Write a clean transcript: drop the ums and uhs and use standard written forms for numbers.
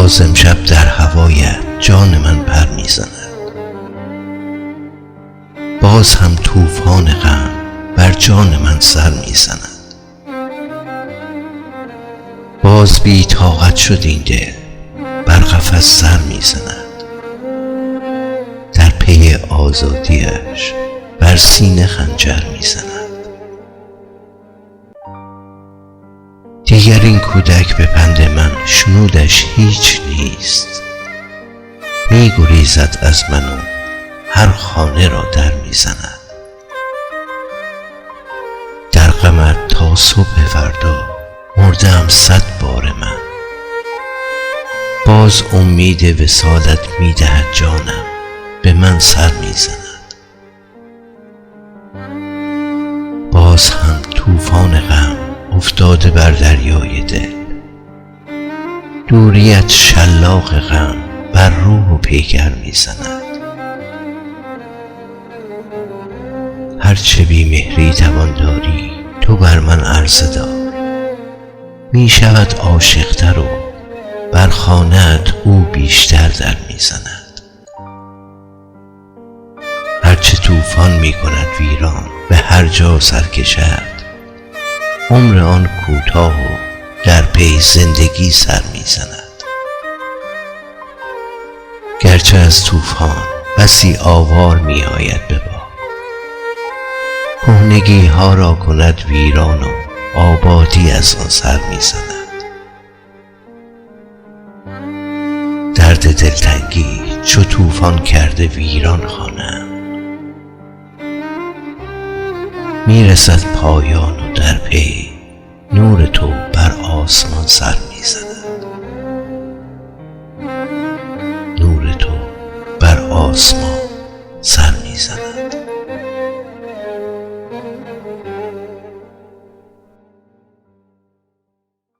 باز امشب در هوایت جان من پر میزند. باز هم طوفان غم بر جان من سر میزند. باز بی طاقت شد این دل بر قفس سر میزند. در پی آزادیش بر سینه خنجر میزند. دیگر این کودک به پند من شنودش هیچ نیست. می گریزد از من و هر خانه را در میزند. در غمت تا صبح فردا مردم 100 بار من. باز امید وصالت میدهد جانم به من سر میزند. باز هم طوفان غم افتاده بر دریای دل. دوریت شلاق غم بر روح و پیکر میزند. هرچه بی مهری توان داری تو بر من عرضه دار. می شود عاشق‌تر و بر خانه‌ات او بیشتر در میزند. هرچه طوفان می کند ویران به هر جا سر کشد، عمر آن کوتاه و در پی زندگی سر میزند. گرچه از طوفان بسی آوار می آید به باد، کهنگی ها را کند ویران و آبادی از آن سر میزند. درد دلتنگی چو طوفان کرده ویران خانه‌ام. میرسد پایان و در پی نور تو بر آسمان سر میزند. نور تو بر آسمان